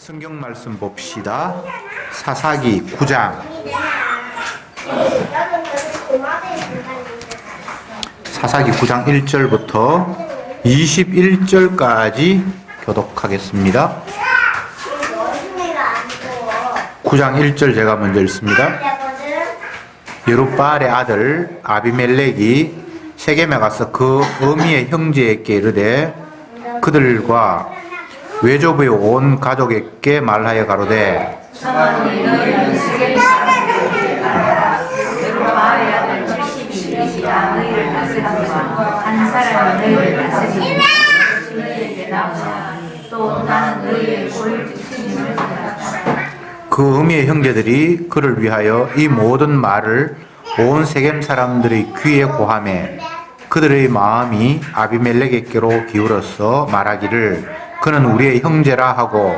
성경 말씀 봅시다. 사사기 9장. 사사기 9장 1절부터 21절까지 교독하겠습니다. 9장 1절 제가 먼저 읽습니다. 여룹바알의 아들 아비멜렉이 세겜에 가서 그 어미의 형제에게 이르되 그들과 외조부의 온 가족에게 말하여 가로되 너희는 세겜 사람들에게 가라. 여룹바알의 아들 70이라 너희를 다스리고 한 사람이 너희를 다스리고 너희에게 나오라. 또 나는 너희의 고일주님을 생각하라. 그 어미의 형제들이 그를 위하여 이 모든 말을 온 세겜 사람들의 귀에 고하매 그들의 마음이 아비멜렉에게로 기울어서 말하기를 그는 우리의 형제라 하고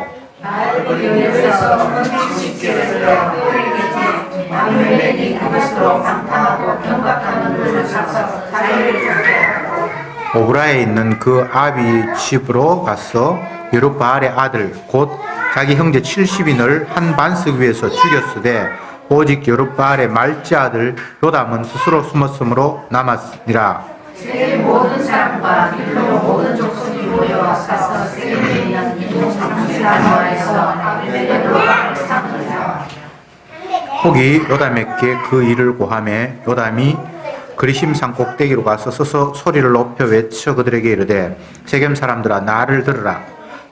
오브라에 있는 그 아비 집으로 가서 여룹바알의 아들 곧 자기 형제 70인을 한 반석 위에서 죽였으되 오직 여룹바알의 말째 아들 요담은 스스로 숨었으므로 남았으니라. 세겜 모든 사람과 밀로 모든 족속이 모여와서 세겜에 있는 이동상실라노에서 아비멜렉으로 삼으리라. 혹이 요담에게 그 일을 고하매 요담이 그리심 산 꼭대기로 가서 서서 소리를 높여 외쳐 그들에게 이르되 세겜 사람들아 나를 들으라.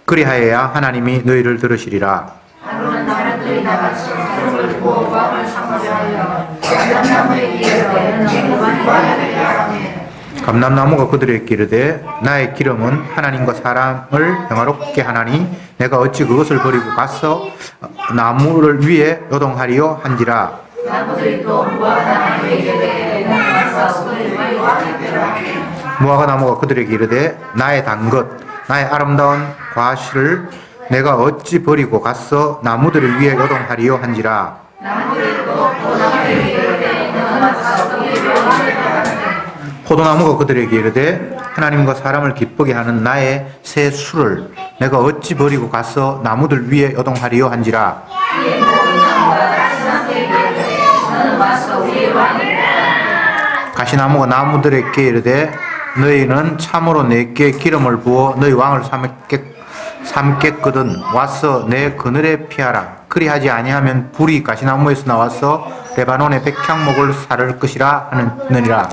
그리하여야 하나님이 너희를 들으시리라. 하루는 사람들이 나가서 기름을 부어 왕을 삼으려 하여 감람나무에 이르되 감람나무가 그들에게 이르되 나의 기름은 하나님과 사람을 평화롭게 하나니 내가 어찌 그것을 버리고 가서 나무를 위에 요동하리요 한지라. 나무들이 또 무화과 나무가 그들에게 이르되 나의 단 것 나의 아름다운 과실을 내가 어찌 버리고 가서 나무들을 위에 요동하리요 한지라. 포도나무가 그들에게 이르되 하나님과 사람을 기쁘게 하는 나의 새 술을 내가 어찌 버리고 가서 나무들 위에 요동하리요 한지라. 가시나무가 나무들에게 이르되 너희는 참으로 내게 기름을 부어 너희 왕을 삼겠거든 와서 내 그늘에 피하라. 그리하지 아니하면 불이 가시나무에서 나와서 레바논의 백향목을 사를 것이라 하느니라.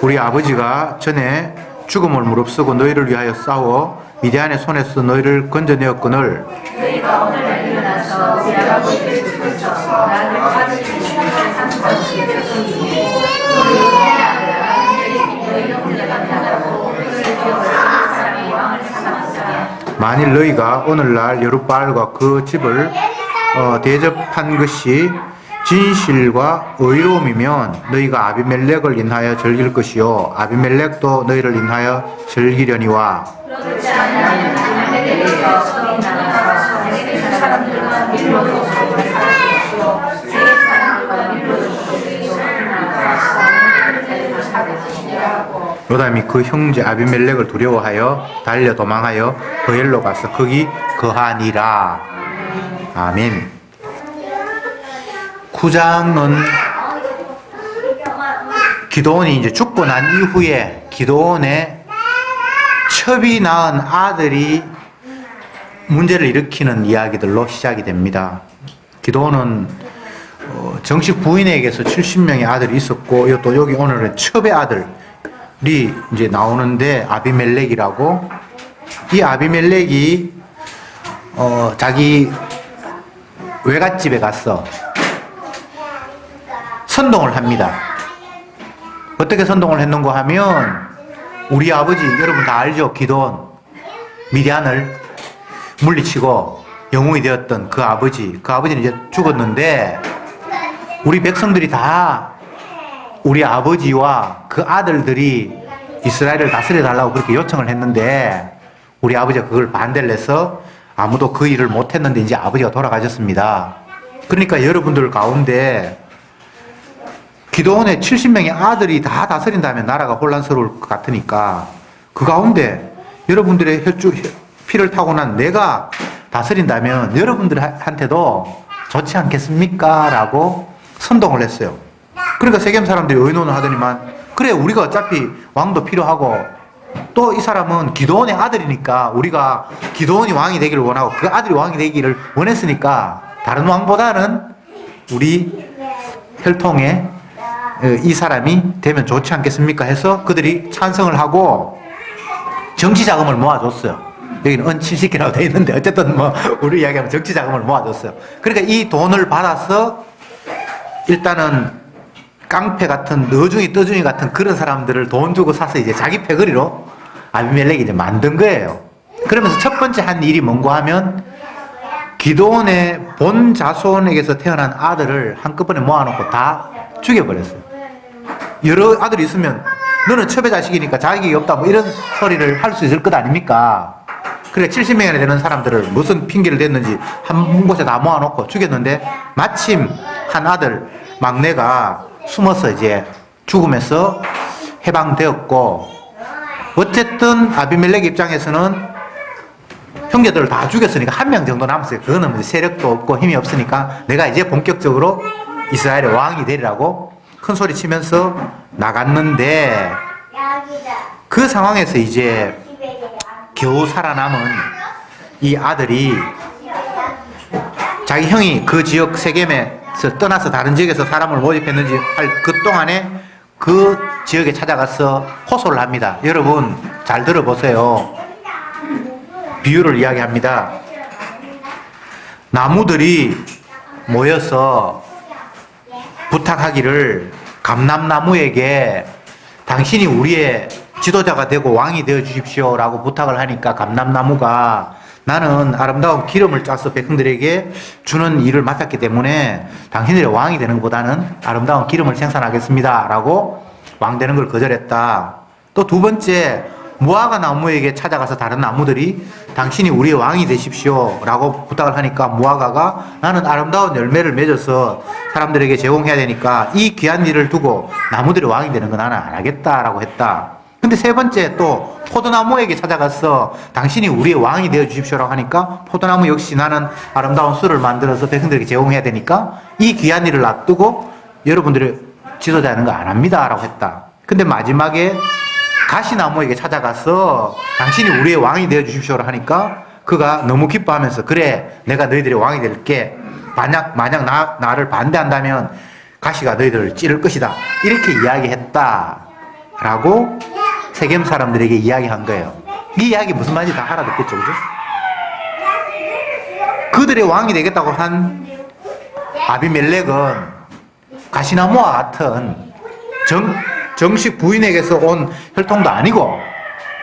우리 아버지가 전에 죽음을 무릅쓰고 너희를 위하여 싸워 미디안의 손에서 너희를 건져내었거늘 너희가 오늘날 일어나서 우리 아버지를 죽였어 나를 가르치는 만일 너희가 오늘날 여룹바알과 그 집을 대접한 것이 진실과 의로움이면 너희가 아비멜렉을 인하여 즐길 것이요 아비멜렉도 너희를 인하여 즐기려니와. 요담이 그 형제 아비멜렉을 두려워하여 달려 도망하여 베엘로 가서 거기 거하니라. 아멘. 9장은 기드온이 이제 죽고 난 이후에 기드온의 첩이 낳은 아들이 문제를 일으키는 이야기들로 시작이 됩니다. 기드온은 정식 부인에게서 70명의 아들이 있었고 또 여기 오늘은 첩의 아들이 이제 나오는데 아비멜렉이라고. 이 아비멜렉이 자기 외갓집에 가서 선동을 합니다. 어떻게 선동을 했는가 하면 우리 아버지 여러분 다 알죠? 기드온 미디안을 물리치고 영웅이 되었던 그 아버지는 이제 죽었는데 우리 백성들이 다 우리 아버지와 그 아들들이 이스라엘을 다스려 달라고 그렇게 요청을 했는데 우리 아버지가 그걸 반대를 해서 아무도 그 일을 못했는데 이제 아버지가 돌아가셨습니다. 그러니까 여러분들 가운데 기도원의 70명의 아들이 다 다스린다면 나라가 혼란스러울 것 같으니까 그 가운데 여러분들의 피를 타고 난 내가 다스린다면 여러분들한테도 좋지 않겠습니까? 라고 선동을 했어요. 그러니까 세겜 사람들이 의논을 하더니만 그래 우리가 어차피 왕도 필요하고 또 이 사람은 기도원의 아들이니까 우리가 기도원이 왕이 되기를 원하고 그 아들이 왕이 되기를 원했으니까 다른 왕보다는 우리 혈통에 이 사람이 되면 좋지 않겠습니까? 해서 그들이 찬성을 하고 정치 자금을 모아줬어요. 여기는 은친시키라고 돼 있는데 어쨌든 뭐 우리 이야기하면 정치 자금을 모아줬어요. 그러니까 이 돈을 받아서 일단은 깡패 같은 너중이 떠중이 같은 그런 사람들을 돈 주고 사서 이제 자기 패거리로 아비멜렉이 이제 만든 거예요. 그러면서 첫 번째 한 일이 뭔고 하면 기드온의 본 자손에게서 태어난 아들을 한꺼번에 모아놓고 다 죽여버렸어요. 여러 아들이 있으면 너는 첩의 자식이니까 자격이 없다 뭐 이런 소리를 할 수 있을 것 아닙니까? 그래 70명이나 되는 사람들을 무슨 핑계를 댔는지 한 곳에 다 모아놓고 죽였는데 마침 한 아들 막내가 숨어서 이제 죽음에서 해방되었고 어쨌든 아비멜렉 입장에서는 형제들을 다 죽였으니까 한 명 정도 남았어요. 그거는 세력도 없고 힘이 없으니까 내가 이제 본격적으로 이스라엘의 왕이 되리라고 큰 소리 치면서 나갔는데 그 상황에서 이제 겨우 살아남은 이 아들이 자기 형이 그 지역 세겜에서 떠나서 다른 지역에서 사람을 모집했는지 할 그 동안에 그 지역에 찾아가서 호소를 합니다. 여러분 잘 들어보세요. 비유를 이야기합니다. 나무들이 모여서 부탁하기를 감람나무에게 당신이 우리의 지도자가 되고 왕이 되어 주십시오 라고 부탁을 하니까 감람나무가 나는 아름다운 기름을 짜서 백성들에게 주는 일을 맡았기 때문에 당신들의 왕이 되는 것보다는 아름다운 기름을 생산하겠습니다 라고 왕 되는 걸 거절했다. 또 두 번째 무화과 나무에게 찾아가서 다른 나무들이 당신이 우리의 왕이 되십시오 라고 부탁을 하니까 무화과가 나는 아름다운 열매를 맺어서 사람들에게 제공해야 되니까 이 귀한 일을 두고 나무들이 왕이 되는 건 나는 안 하겠다라고 했다. 근데 세 번째 또 포도나무에게 찾아가서 당신이 우리의 왕이 되어 주십시오라고 하니까 포도나무 역시 나는 아름다운 술을 만들어서 백성들에게 제공해야 되니까 이 귀한 일을 놔두고 여러분들의 지도자는 거 안 합니다 라고 했다. 근데 마지막에 가시나무에게 찾아가서 당신이 우리의 왕이 되어 주십시오라고 하니까 그가 너무 기뻐하면서 그래 내가 너희들의 왕이 될게 만약 나를 반대한다면 가시가 너희들을 찌를 것이다 이렇게 이야기했다 라고 세겜 사람들에게 이야기한 거예요. 이 이야기 무슨 말인지 다 알아듣겠죠, 그죠? 그들의 왕이 되겠다고 한 아비멜렉은 가시나무와 같은 정식 부인에게서 온 혈통도 아니고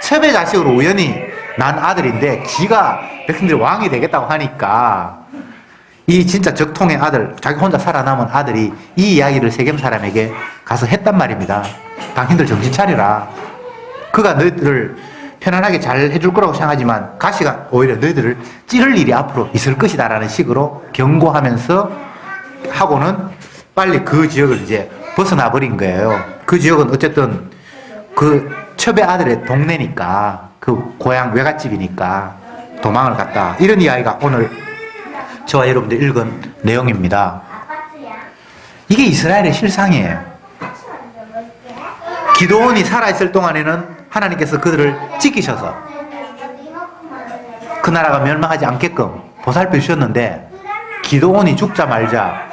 첩의 자식으로 우연히 난 아들인데 지가 백성들의 왕이 되겠다고 하니까 이 진짜 적통의 아들, 자기 혼자 살아남은 아들이 이 이야기를 세겜 사람에게 가서 했단 말입니다. 당신들 정신 차리라. 그가 너희들을 편안하게 잘 해줄 거라고 생각하지만 가시가 오히려 너희들을 찌를 일이 앞으로 있을 것이다 라는 식으로 경고하면서 하고는 빨리 그 지역을 이제 벗어나 버린 거예요. 그 지역은 어쨌든 그 첩의 아들의 동네니까 그 고향 외갓집이니까 도망을 갔다. 이런 이야기가 오늘 저와 여러분들 읽은 내용입니다. 이게 이스라엘의 실상이에요. 기드온이 살아있을 동안에는 하나님께서 그들을 지키셔서 그 나라가 멸망하지 않게끔 보살펴 주셨는데 기드온이 죽자 말자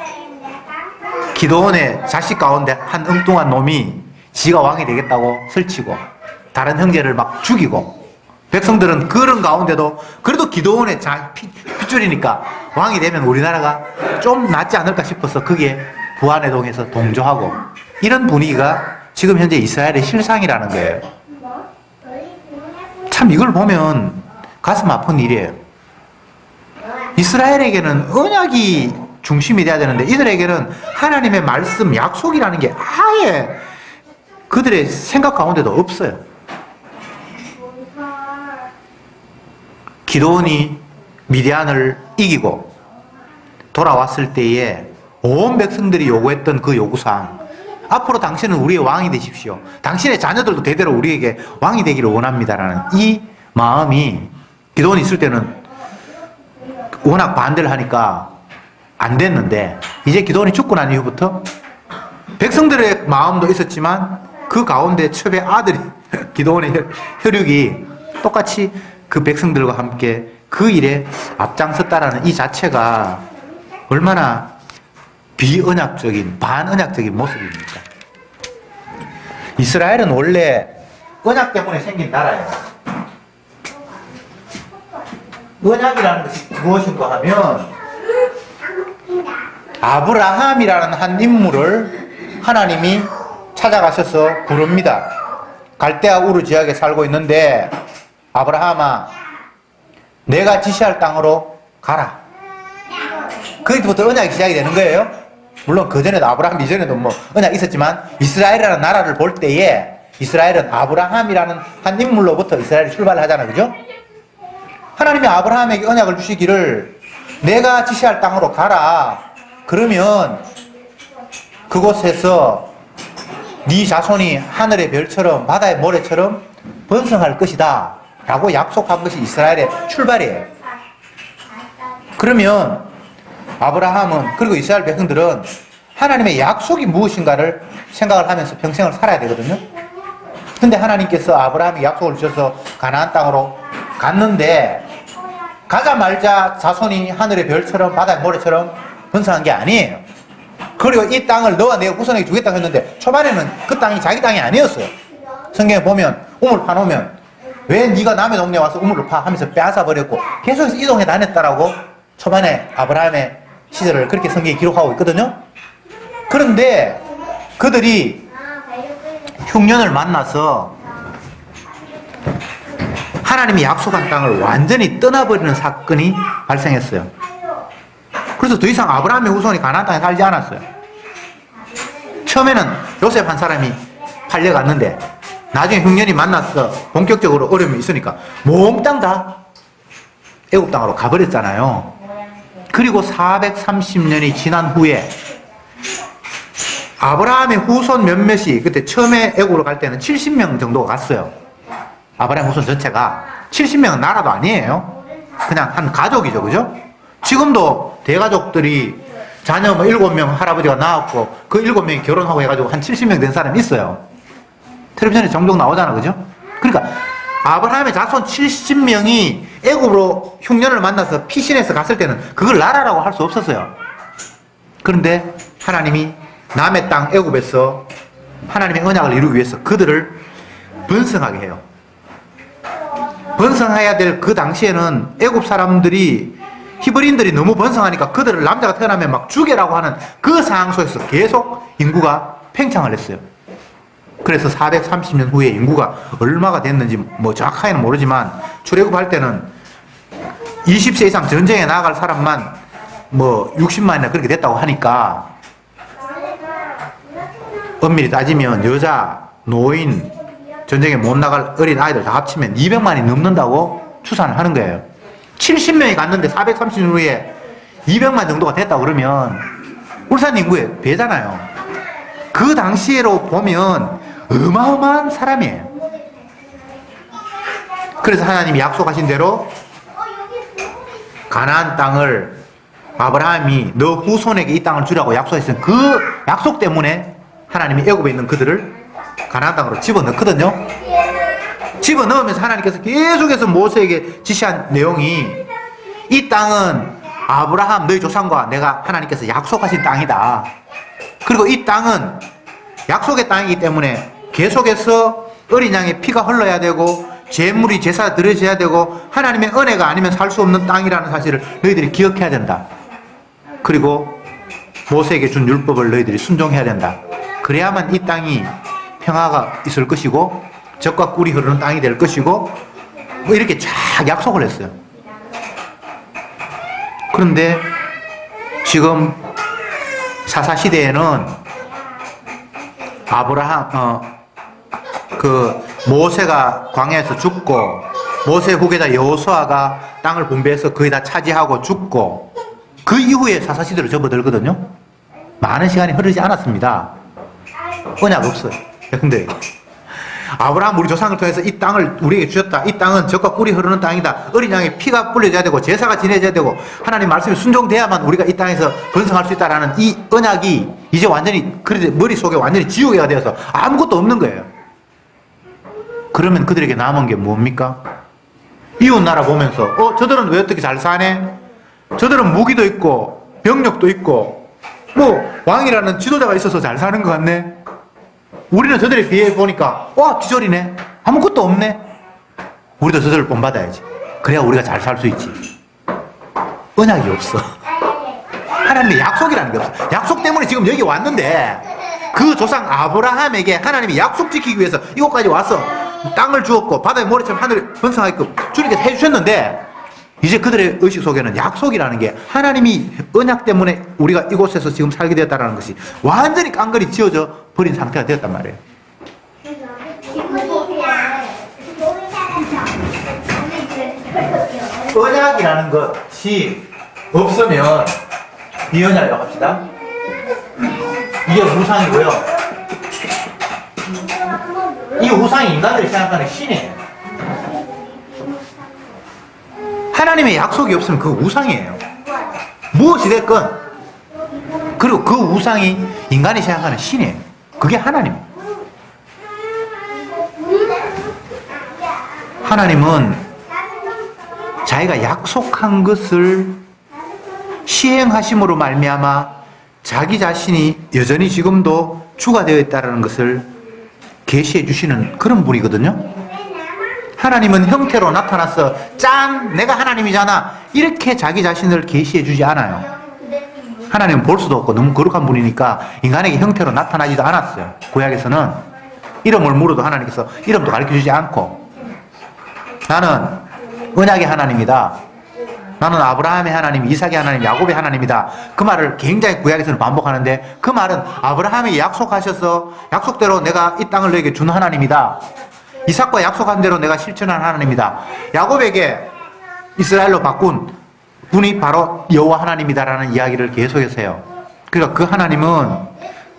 기드온의 자식 가운데 한 엉뚱한 놈이 지가 왕이 되겠다고 설치고 다른 형제를 막 죽이고 백성들은 그런 가운데도 그래도 기드온의 핏줄이니까 왕이 되면 우리나라가 좀 낫지 않을까 싶어서 그게 부안회동에서 동조하고 이런 분위기가 지금 현재 이스라엘의 실상이라는 거예요. 참 이걸 보면 가슴 아픈 일이에요. 이스라엘에게는 언약이 중심이 돼야 되는데 이들에게는 하나님의 말씀, 약속이라는 게 아예 그들의 생각 가운데도 없어요. 기드온이 미디안을 이기고 돌아왔을 때에 온 백성들이 요구했던 그 요구사항, 앞으로 당신은 우리의 왕이 되십시오. 당신의 자녀들도 대대로 우리에게 왕이 되기를 원합니다라는 이 마음이 기도원이 있을 때는 워낙 반대를 하니까 안 됐는데, 이제 기도원이 죽고 난 이후부터 백성들의 마음도 있었지만 그 가운데 첩의 아들이 기도원의 혈육이 똑같이 그 백성들과 함께 그 일에 앞장섰다라는 이 자체가 얼마나 비언약적인, 반언약적인 모습입니까? 이스라엘은 원래 언약 때문에 생긴 나라예요. 언약이라는 것이 무엇인가 하면 아브라함이라는 한 인물을 하나님이 찾아가셔서 부릅니다. 갈대아 우르 지역에 살고 있는데 아브라함아, 내가 지시할 땅으로 가라. 거기부터 언약이 시작이 되는 거예요. 물론 그 전에도 아브라함 이전에도 뭐 언약이 있었지만 이스라엘이라는 나라를 볼 때에 이스라엘은 아브라함이라는 한 인물로부터 이스라엘이 출발을 하잖아, 그죠? 하나님이 아브라함에게 언약을 주시기를 내가 지시할 땅으로 가라. 그러면 그곳에서 네 자손이 하늘의 별처럼 바다의 모래처럼 번성할 것이다 라고 약속한 것이 이스라엘의 출발이에요. 그러면 아브라함은, 그리고 이스라엘 백성들은 하나님의 약속이 무엇인가를 생각을 하면서 평생을 살아야 되거든요. 근데 하나님께서 아브라함이 약속을 주셔서 가나안 땅으로 갔는데 가자마자 자손이 하늘의 별처럼 바다의 모래처럼 번성한 게 아니에요. 그리고 이 땅을 너와 내가 후손에게 주겠다고 했는데 초반에는 그 땅이 자기 땅이 아니었어요. 성경에 보면 우물 파놓으면 왜 네가 남의 동네에 와서 우물을 파 하면서 빼앗아 버렸고 계속해서 이동해 다녔다라고 초반에 아브라함의 시절을 그렇게 성경에 기록하고 있거든요. 그런데 그들이 흉년을 만나서 하나님이 약속한 땅을 완전히 떠나버리는 사건이 발생했어요. 그래서 더 이상 아브라함의 후손이 가나안 땅에 살지 않았어요. 처음에는 요셉 한 사람이 팔려갔는데 나중에 흉년이 만나서 본격적으로 어려움이 있으니까 몽땅 다 애굽 땅으로 가버렸잖아요. 그리고 430년이 지난 후에 아브라함의 후손 몇몇이, 그때 처음에 애굽으로 갈 때는 70명 정도가 갔어요. 아브라함 후손 전체가. 70명은 나라도 아니에요. 그냥 한 가족이죠, 그죠? 지금도 대가족들이 자녀 뭐 7명 할아버지가 낳았고 그 7명이 결혼하고 해가지고 한 70명 된 사람이 있어요. 텔레비전에 종종 나오잖아, 그죠? 그러니까 아브라함의 자손 70명이 애굽으로 흉년을 만나서 피신해서 갔을 때는 그걸 나라라고 할 수 없었어요. 그런데 하나님이 남의 땅 애굽에서 하나님의 언약을 이루기 위해서 그들을 번성하게 해요. 번성해야 될 그 당시에는 애굽 사람들이, 히브리인들이 너무 번성하니까 그들을 남자가 태어나면 막 죽여라고 하는 그 상황 속에서 계속 인구가 팽창을 했어요. 그래서 430년 후에 인구가 얼마가 됐는지 뭐 정확하게는 모르지만 출애굽할 때는 20세 이상 전쟁에 나갈 사람만 뭐 60만이나 그렇게 됐다고 하니까 엄밀히 따지면 여자, 노인, 전쟁에 못 나갈 어린 아이들 다 합치면 200만이 넘는다고 추산을 하는 거예요. 70명이 갔는데 430년 후에 200만 정도가 됐다고 그러면 울산 인구의 배잖아요. 그 당시로 보면 어마어마한 사람이에요. 그래서 하나님이 약속하신 대로 가나안 땅을 아브라함이 너 후손에게 이 땅을 주라고 약속했어요. 그 약속 때문에 하나님이 애굽에 있는 그들을 가나안 땅으로 집어넣거든요. 집어넣으면서 하나님께서 계속해서 모세에게 지시한 내용이 이 땅은 아브라함 너희 조상과 내가 하나님께서 약속하신 땅이다. 그리고 이 땅은 약속의 땅이기 때문에 계속해서 어린 양의 피가 흘러야 되고 제물이 제사 드려져야 되고 하나님의 은혜가 아니면 살 수 없는 땅이라는 사실을 너희들이 기억해야 된다. 그리고 모세에게 준 율법을 너희들이 순종해야 된다. 그래야만 이 땅이 평화가 있을 것이고 젖과 꿀이 흐르는 땅이 될 것이고 뭐 이렇게 쫙 약속을 했어요. 그런데 지금 사사시대에는 모세가 광야에서 죽고 모세 후계자 여호수아가 땅을 분배해서 거의 다 차지하고 죽고 그 이후에 사사시대로 접어들거든요. 많은 시간이 흐르지 않았습니다. 언약 없어요. 근데 아브라함 우리 조상을 통해서 이 땅을 우리에게 주셨다. 이 땅은 젖과 꿀이 흐르는 땅이다. 어린 양의 피가 뿌려져야 되고 제사가 지내져야 되고 하나님 말씀이 순종돼야만 우리가 이 땅에서 번성할 수 있다라는 이 언약이 이제 완전히 그런데 머릿속에 완전히 지우개가 되어서 아무것도 없는 거예요. 그러면 그들에게 남은 게 뭡니까? 이웃 나라 보면서 저들은 왜 어떻게 잘 사네? 저들은 무기도 있고 병력도 있고 뭐 왕이라는 지도자가 있어서 잘 사는 것 같네. 우리는 저들에 비해 보니까 기절이네. 아무것도 없네. 우리도 저들을 본받아야지. 그래야 우리가 잘 살 수 있지. 언약이 없어. 하나님의 약속이라는 게 없어. 약속 때문에 지금 여기 왔는데 그 조상 아브라함에게 하나님이 약속 지키기 위해서 이곳까지 와서 땅을 주었고 바다의 모래처럼 하늘을 번성하게끔 주님께서 해주셨는데 이제 그들의 의식 속에는 약속이라는 게 하나님이 언약 때문에 우리가 이곳에서 지금 살게 되었다는 것이 완전히 깡그리 지어져 버린 상태가 되었단 말이에요. 언약이라는 것이 없으면 비언약이라고 합시다. 이게 우상이고요. 이 우상이 인간들이 생각하는 신이에요. 하나님의 약속이 없으면 그 우상이에요. 무엇이 됐건. 그리고 그 우상이 인간이 생각하는 신이에요. 그게 하나님이에요. 하나님은 자기가 약속한 것을 시행하심으로 말미암아 자기 자신이 여전히 지금도 주가 되어 있다는 것을 계시해 주시는 그런 분이거든요. 하나님은 형태로 나타나서 짠! 내가 하나님이잖아. 이렇게 자기 자신을 계시해 주지 않아요. 하나님은 볼 수도 없고 너무 거룩한 분이니까 인간에게 형태로 나타나지도 않았어요. 구약에서는 이름을 물어도 하나님께서 이름도 가르쳐 주지 않고 나는 언약의 하나님이다. 나는 아브라함의 하나님, 이삭의 하나님, 야곱의 하나님이다. 그 말을 굉장히 구약에서는 반복하는데 그 말은 아브라함이 약속하셔서 약속대로 내가 이 땅을 너에게 준 하나님이다. 이삭과 약속한 대로 내가 실천한 하나님이다. 야곱에게 이스라엘로 바꾼 분이 바로 여호와 하나님이다라는 이야기를 계속해서 해요. 그러니까 그 하나님은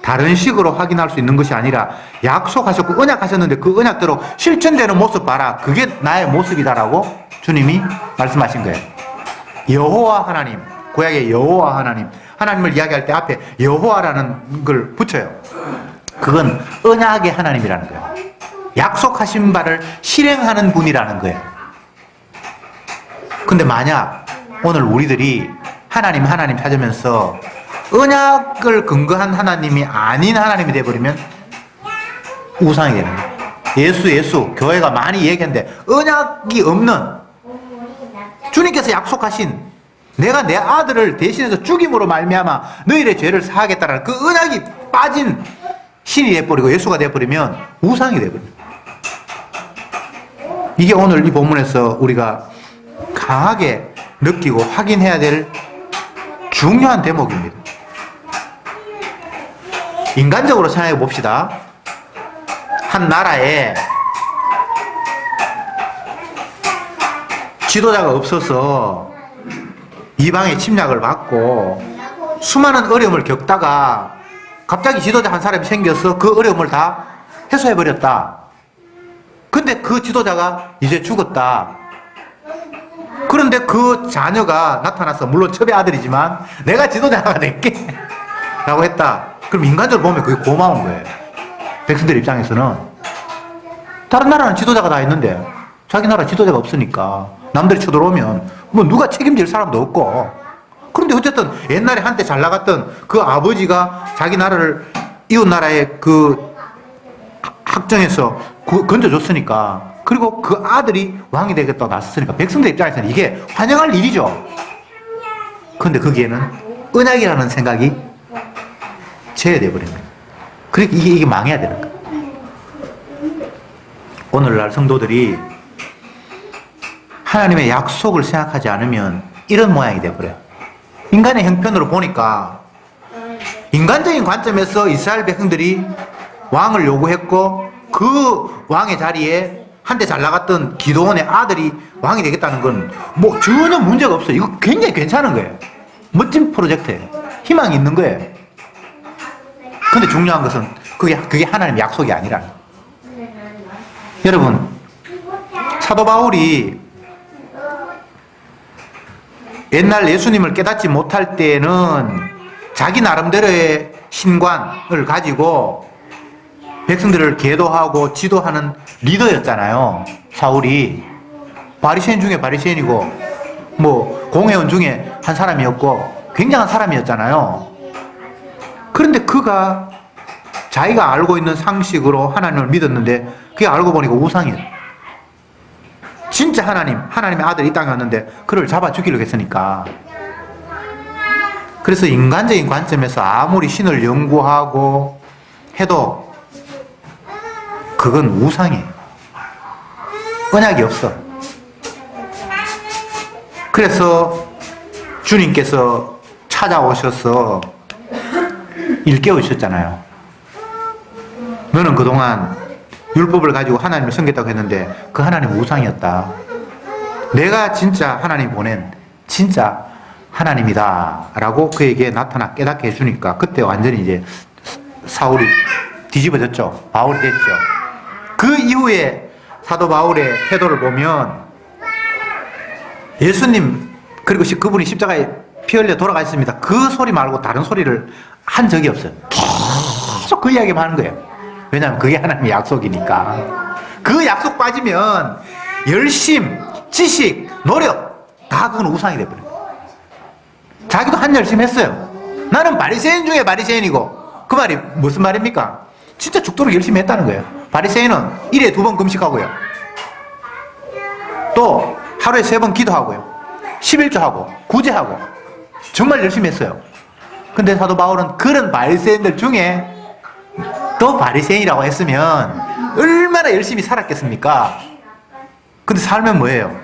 다른 식으로 확인할 수 있는 것이 아니라 약속하셨고 언약하셨는데 그 언약대로 실천되는 모습 봐라. 그게 나의 모습이다라고 주님이 말씀하신 거예요. 여호와 하나님, 구약의 여호와 하나님, 하나님을 이야기할 때 앞에 여호와라는 걸 붙여요. 그건 언약의 하나님이라는 거예요. 약속하신 바를 실행하는 분이라는 거예요. 근데 만약 오늘 우리들이 하나님 찾으면서 언약을 근거한 하나님이 아닌 하나님이 되어버리면 우상이 되는 거예요. 예수 교회가 많이 얘기했는데 언약이 없는 주님께서 약속하신 내가 내 아들을 대신해서 죽임으로 말미암아 너희의 죄를 사하겠다라는 그 언약이 빠진 신이 되어버리고 예수가 되어버리면 우상이 되어버립니다. 이게 오늘 이 본문에서 우리가 강하게 느끼고 확인해야 될 중요한 대목입니다. 인간적으로 생각해 봅시다. 한 나라에 지도자가 없어서 이방의 침략을 받고 수많은 어려움을 겪다가 갑자기 지도자 한 사람이 생겨서 그 어려움을 다 해소해버렸다. 근데 그 지도자가 이제 죽었다. 그런데 그 자녀가 나타나서 물론 첩의 아들이지만 내가 지도자가 될게 라고 했다. 그럼 인간적으로 보면 그게 고마운 거예요. 백성들 입장에서는 다른 나라는 지도자가 다 있는데 자기 나라 지도자가 없으니까 남들이 쳐들어오면 뭐 누가 책임질 사람도 없고. 그런데 어쨌든 옛날에 한때 잘 나갔던 그 아버지가 자기 나라를 이웃 나라의 그 학정에서 건져줬으니까, 그리고 그 아들이 왕이 되겠다고 나섰으니까 백성들 입장에서는 이게 환영할 일이죠. 그런데 거기에는 언약이라는 생각이 제외되어 버린 거예요. 그러니까 이게 망해야 되는 거예요. 오늘날 성도들이 하나님의 약속을 생각하지 않으면 이런 모양이 되어버려요. 인간의 형편으로 보니까 인간적인 관점에서 이스라엘 백성들이 왕을 요구했고 그 왕의 자리에 한때 잘 나갔던 기드온의 아들이 왕이 되겠다는 건 뭐 전혀 문제가 없어요. 이거 굉장히 괜찮은 거예요. 멋진 프로젝트예요. 희망이 있는 거예요. 근데 중요한 것은 그게 하나님의 약속이 아니라. 여러분, 사도 바울이 옛날 예수님을 깨닫지 못할 때는 자기 나름대로의 신관을 가지고 백성들을 계도하고 지도하는 리더였잖아요. 사울이 바리새인 중에 바리새인이고 뭐 공회원 중에 한 사람이었고 굉장한 사람이었잖아요. 그런데 그가 자기가 알고 있는 상식으로 하나님을 믿었는데 그게 알고 보니까 우상이에요. 진짜 하나님의 아들이 이 땅에 왔는데 그를 잡아 죽이려고 했으니까. 그래서 인간적인 관점에서 아무리 신을 연구하고 해도 그건 우상이에요. 언약이 없어. 그래서 주님께서 찾아오셔서 일깨우셨잖아요. 너는 그동안 율법을 가지고 하나님을 섬겼다고 했는데 그 하나님은 우상이었다. 내가 진짜 하나님 보낸 진짜 하나님이다 라고 그에게 나타나 깨닫게 해주니까 그때 완전히 이제 사울이 뒤집어졌죠. 바울이 됐죠. 그 이후에 사도 바울의 태도를 보면 예수님 그리고 그분이 십자가에 피 흘려 돌아가셨습니다. 그 소리 말고 다른 소리를 한 적이 없어요. 계속 그 이야기만 하는 거예요. 왜냐하면 그게 하나님의 약속이니까. 그 약속 빠지면 열심, 지식, 노력 다 그건 우상이 돼버려요. 자기도 한 열심히 했어요. 나는 바리새인 중에 바리새인이고. 그 말이 무슨 말입니까? 진짜 죽도록 열심히 했다는 거예요. 바리새인은 일에 2번 금식하고요. 또 하루에 3번 기도하고요. 11조하고 구제하고 정말 열심히 했어요. 근데 사도 바울은 그런 바리새인들 중에 또 바리새인이라고 했으면 얼마나 열심히 살았겠습니까? 근데 살면 뭐예요?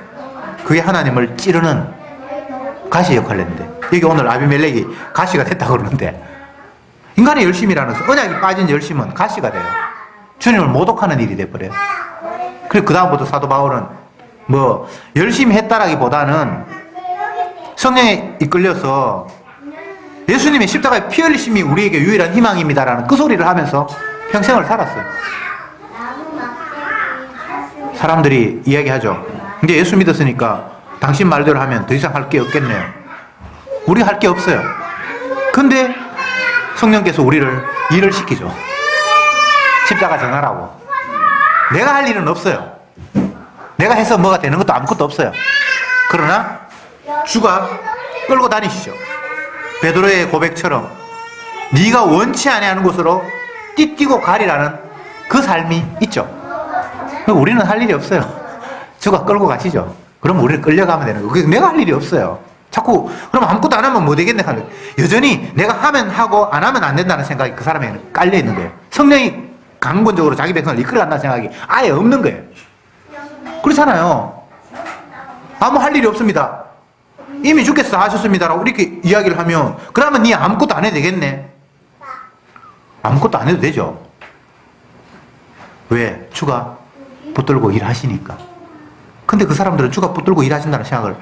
그게 하나님을 찌르는 가시 역할을 했는데 여기 오늘 아비멜렉이 가시가 됐다고 그러는데 인간의 열심이라는 언약이 빠진 열심은 가시가 돼요. 주님을 모독하는 일이 돼버려요. 그리고 그 다음부터 사도 바울은 뭐 열심히 했다라기보다는 성령에 이끌려서 예수님의 십자가의 피 흘리심이 우리에게 유일한 희망입니다라는 그 소리를 하면서 평생을 살았어요. 사람들이 이야기하죠. 이제 예수 믿었으니까 당신 말대로 하면 더 이상 할 게 없겠네요. 우리 할 게 없어요. 근데 성령께서 우리를 일을 시키죠. 십자가 전하라고. 내가 할 일은 없어요. 내가 해서 뭐가 되는 것도 아무것도 없어요. 그러나 주가 끌고 다니시죠. 베드로의 고백처럼 네가 원치 아니하는 곳으로 띠뛰고 가리라는 그 삶이 있죠. 우리는 할 일이 없어요. 주가 끌고 가시죠. 그럼 우리는 끌려가면 되는 거예요. 내가 할 일이 없어요. 자꾸 그럼 아무것도 안 하면 뭐 되겠네 하는 여전히 내가 하면 하고 안 하면 안 된다는 생각이 그 사람에는 깔려 있는 거예요. 성령이 강권적으로 자기 백성을 이끌어간다는 생각이 아예 없는 거예요. 그렇잖아요. 아무 할 일이 없습니다. 이미 주께서 하셨습니다라고 이렇게 이야기를 하면 그러면 네 아무것도 안 해도 되겠네. 아무것도 안 해도 되죠. 왜? 주가 붙들고 일하시니까. 근데 그 사람들은 주가 붙들고 일하신다는 생각을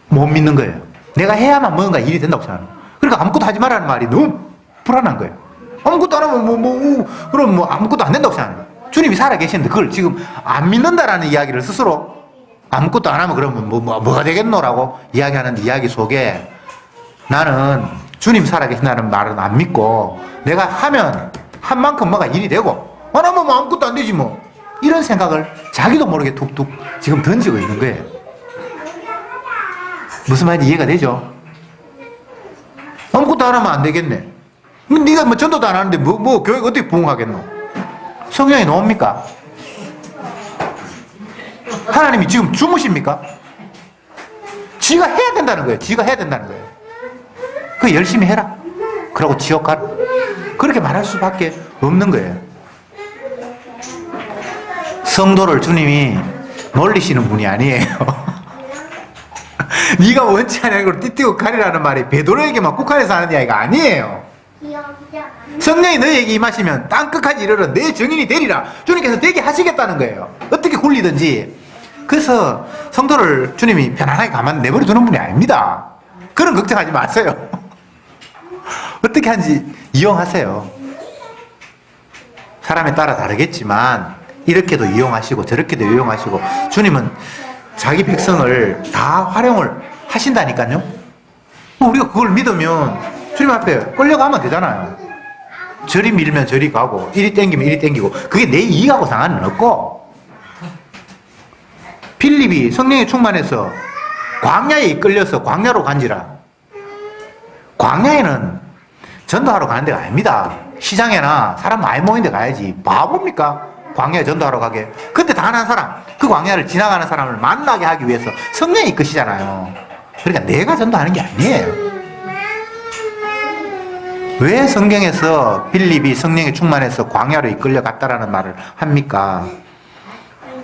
못 믿는 거예요. 내가 해야만 뭔가 일이 된다고 생각해요. 그러니까 아무것도 하지 말라는 말이 너무 불안한 거예요. 아무것도 안 하면 그럼 뭐 아무것도 안 된다고 생각해요. 주님이 살아계시는데 그걸 지금 안 믿는다라는 이야기를 스스로 아무것도 안 하면 그러면 뭐가 되겠노라고 이야기하는 이야기 속에 나는 주님 살아계신다는 말은 안 믿고 내가 하면 한 만큼 뭐가 일이 되고 안 하면 뭐 아무것도 안 되지 뭐 이런 생각을 자기도 모르게 툭툭 지금 던지고 있는 거예요. 무슨 말인지 이해가 되죠? 아무것도 안 하면 안 되겠네. 네가 뭐 전도도 안 하는데 뭐 교육 어떻게 부흥하겠노? 성령이 나옵니까? 하나님이 지금 주무십니까? 지가 해야 된다는 거예요. 지가 해야 된다는 거예요. 그 열심히 해라. 그러고 지옥 가라. 그렇게 말할 수밖에 없는 거예요. 성도를 주님이 놀리시는 분이 아니에요. 네가 원치 않는 걸 띠띠고 가리라는 말이 베드로에게만 국한해서 하는 이야기가 아니에요. 성령이 너희에게 임하시면 땅끝까지 이르러 내 증인이 되리라. 주님께서 되게 하시겠다는 거예요. 어떻게 굴리든지. 그래서 성도를 주님이 편안하게 가만 내버려 두는 분이 아닙니다. 그런 걱정하지 마세요. 어떻게 하는지 이용하세요. 사람에 따라 다르겠지만 이렇게도 이용하시고 저렇게도 이용하시고 주님은 자기 백성을 다 활용을 하신다니까요. 우리가 그걸 믿으면 주님 앞에 끌려가면 되잖아요. 저리 밀면 저리 가고 이리 땡기면 이리 땡기고 그게 내 이익하고 상관은 없고 빌립이 성령에 충만해서 광야에 이끌려서 광야로 간지라. 광야에는 전도하러 가는 데가 아닙니다. 시장에나 사람 많이 모인 데 가야지. 바보입니까? 광야에 전도하러 가게. 근데 단 한 사람, 그 광야를 지나가는 사람을 만나게 하기 위해서 성령이 이끄시잖아요. 그러니까 내가 전도하는 게 아니에요. 왜 성경에서 빌립이 성령에 충만해서 광야로 이끌려 갔다라는 말을 합니까?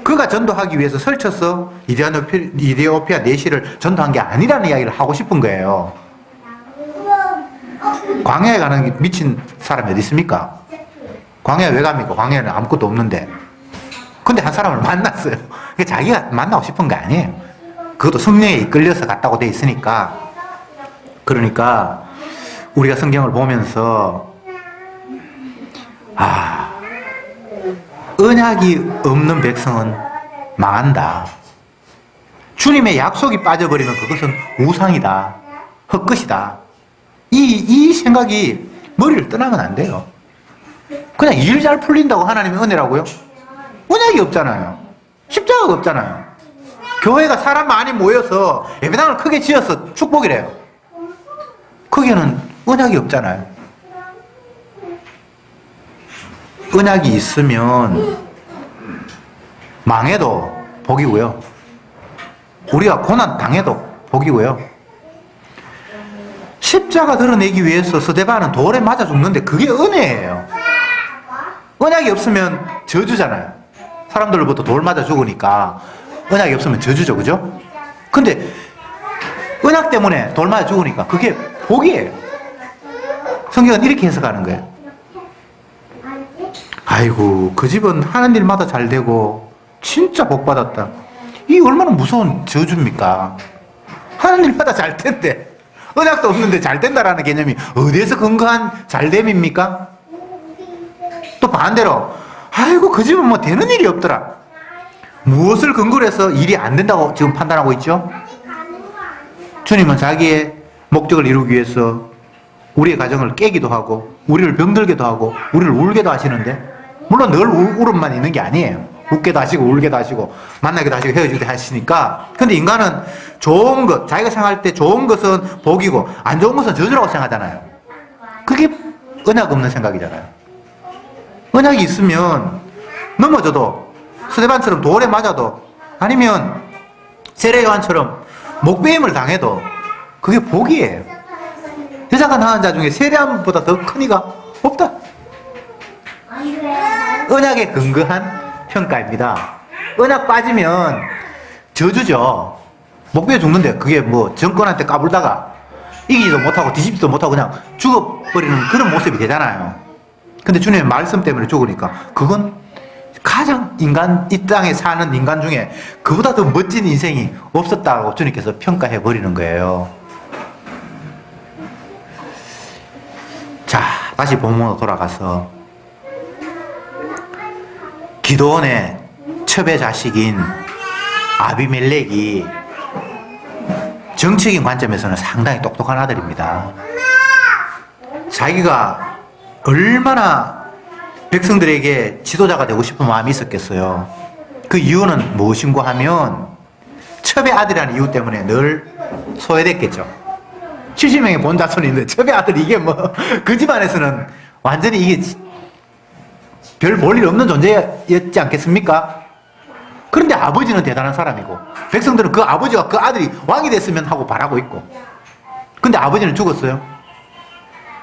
그가 전도하기 위해서 설쳐서 이디오피아 내시를 전도한 게 아니라는 이야기를 하고 싶은 거예요. 광야에 가는 미친 사람이 어디 있습니까? 광야에 왜 갑니까? 광야에는 아무것도 없는데. 근데 한 사람을 만났어요. 자기가 만나고 싶은 게 아니에요. 그것도 성령에 이끌려서 갔다고 돼 있으니까. 그러니까 우리가 성경을 보면서 언약이 없는 백성은 망한다. 주님의 약속이 빠져버리면 그것은 우상이다. 헛것이다. 이 생각이 머리를 떠나면 안 돼요. 그냥 일 잘 풀린다고 하나님의 은혜라고요? 언약이 없잖아요. 십자가가 없잖아요. 교회가 사람 많이 모여서 예배당을 크게 지어서 축복이래요. 거기에는 언약이 없잖아요. 언약이 있으면 망해도 복이고요. 우리가 고난 당해도 복이고요. 십자가 드러내기 위해서 스데반은 돌에 맞아 죽는데 그게 은혜예요. 언약이 없으면 저주잖아요. 사람들로부터 돌 맞아 죽으니까 언약이 없으면 저주죠, 그죠? 근데 언약 때문에 돌 맞아 죽으니까 그게 복이에요. 성경은 이렇게 해석하는 거예요. 아이고, 그 집은 하는 일마다 잘 되고 진짜 복 받았다. 이 얼마나 무서운 저주입니까? 하는 일마다 잘 된대. 언약도 없는데 잘 된다라는 개념이 어디에서 근거한 잘됨입니까? 또 반대로 아이고 그 집은 뭐 되는 일이 없더라. 무엇을 근거로 해서 일이 안 된다고 지금 판단하고 있죠? 주님은 자기의 목적을 이루기 위해서 우리의 가정을 깨기도 하고 우리를 병들게도 하고 우리를 울게도 하시는데 물론 늘 울음만 있는 게 아니에요. 웃게도 하시고 울게도 하시고 만나기도 하시고 헤어지기도 하시니까. 근데 인간은 좋은 것, 자기가 생각할 때 좋은 것은 복이고 안 좋은 것은 저주라고 생각하잖아요. 그게 언약 없는 생각이잖아요. 언약이 있으면 넘어져도 스데반처럼 돌에 맞아도 아니면 세례요한처럼 목베임을 당해도 그게 복이에요. 여자가 낳은 자 중에 세례함보다 더 큰 이가 없다. 언약에 근거한 평가입니다. 언약 빠지면 저주죠. 목베어 죽는데 그게 뭐 정권한테 까불다가 이기지도 못하고 뒤집지도 못하고 그냥 죽어버리는 그런 모습이 되잖아요. 근데 주님의 말씀 때문에 죽으니까 그건 가장 이 땅에 사는 인간 중에 그보다 더 멋진 인생이 없었다고 주님께서 평가해 버리는 거예요. 자, 다시 본문으로 돌아가서 기드온의 첩의 자식인 아비멜렉이 정치적인 관점에서는 상당히 똑똑한 아들입니다. 자기가 얼마나 백성들에게 지도자가 되고 싶은 마음이 있었겠어요. 그 이유는 무엇인가 하면 첩의 아들이라는 이유 때문에 늘 소외됐겠죠. 70명의 본자손인데 첩의 아들 이게 뭐 그 집안에서는 완전히 이게 별 볼 일 없는 존재였지 않겠습니까? 그런데 아버지는 대단한 사람이고 백성들은 그 아버지와 그 아들이 왕이 됐으면 하고 바라고 있고 근데 아버지는 죽었어요.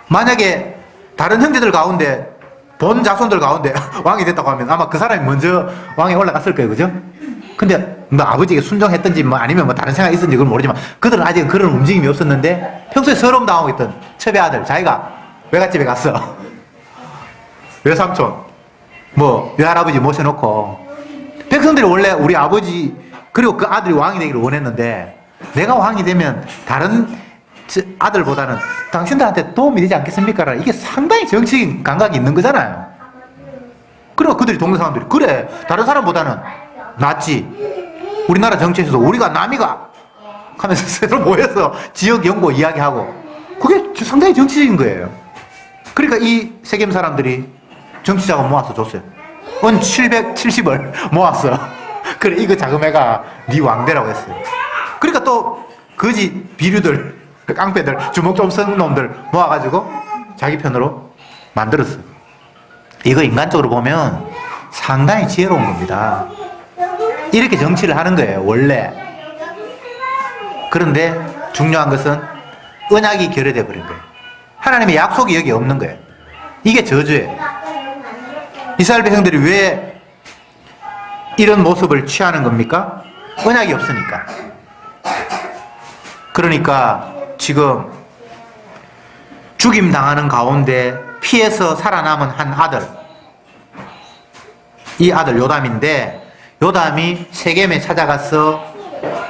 만약에 다른 형제들 가운데 본 자손들 가운데 왕이 됐다고 하면 아마 그 사람이 먼저 왕에 올라갔을 거예요. 그죠? 근데 뭐 아버지에게 순종했든지 뭐 아니면 뭐 다른 생각이 있었는지 그건 모르지만 그들은 아직은 그런 움직임이 없었는데 평소에 서러움 당하고 있던 첩의 아들 자기가 외갓집에 갔어. 외삼촌 뭐 외할아버지 모셔놓고 백성들이 원래 우리 아버지 그리고 그 아들이 왕이 되기를 원했는데 내가 왕이 되면 다른 아들보다는 당신들한테 도움이 되지 않겠습니까? 이게 상당히 정치적인 감각이 있는 거잖아요. 그리고 그들이 동네 사람들이 그래 다른 사람보다는 낫지. 우리나라 정치에서도 우리가 남이가 하면서 서로 모여서 지역 연구 이야기하고 그게 상당히 정치적인 거예요. 그러니까 이 세겜 사람들이 정치자금 모아서 줬어요. 은 770을 모았어. 그래 이거 자금해가 네 왕대라고 했어요. 그러니까 또 거지 비류들 깡패들 주먹 좀 쓴 놈들 모아가지고 자기 편으로 만들었어. 이거 인간적으로 보면 상당히 지혜로운 겁니다. 이렇게 정치를 하는 거예요 원래. 그런데 중요한 것은 언약이 결여돼 버린 거예요. 하나님의 약속이 여기 없는 거예요. 이게 저주예요. 이스라엘 백성들이 왜 이런 모습을 취하는 겁니까? 언약이 없으니까. 그러니까 지금 죽임 당하는 가운데 피해서 살아남은 한 아들, 이 아들 요담인데, 요담이 세겜에 찾아가서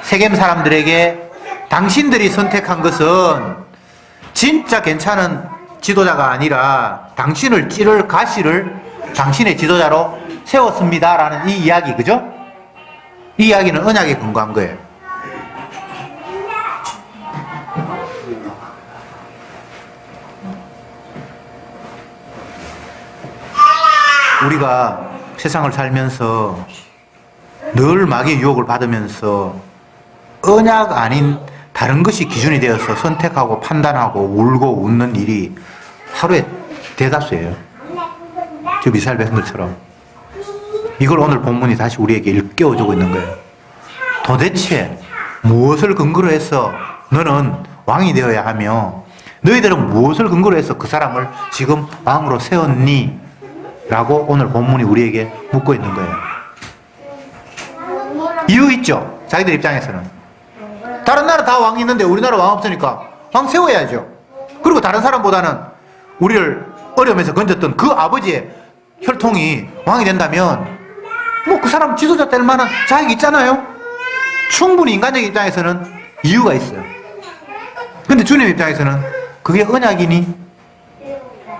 세겜 사람들에게 당신들이 선택한 것은 진짜 괜찮은 지도자가 아니라 당신을 찌를 가시를 당신의 지도자로 세웠습니다 라는 이 이야기, 그죠? 이 이야기는 언약에 근거한 거예요. 우리가 세상을 살면서 늘 마귀의 유혹을 받으면서 언약 아닌 다른 것이 기준이 되어서 선택하고 판단하고 울고 웃는 일이 하루에 대다수예요. 저 이스라엘 백성들처럼. 이걸 오늘 본문이 다시 우리에게 일깨워주고 있는 거예요. 도대체 무엇을 근거로 해서 너는 왕이 되어야 하며 너희들은 무엇을 근거로 해서 그 사람을 지금 왕으로 세웠니? 라고 오늘 본문이 우리에게 묻고 있는 거예요. 이유 있죠? 자기들 입장에서는. 다른 나라 다 왕이 있는데 우리나라 왕 없으니까 왕 세워야죠. 그리고 다른 사람보다는 우리를 어려움에서 건졌던 그 아버지의 혈통이 왕이 된다면 뭐 그 사람 지도자 될 만한 자격이 있잖아요. 충분히 인간적 입장에서는 이유가 있어요. 근데 주님 입장에서는 그게 언약이니?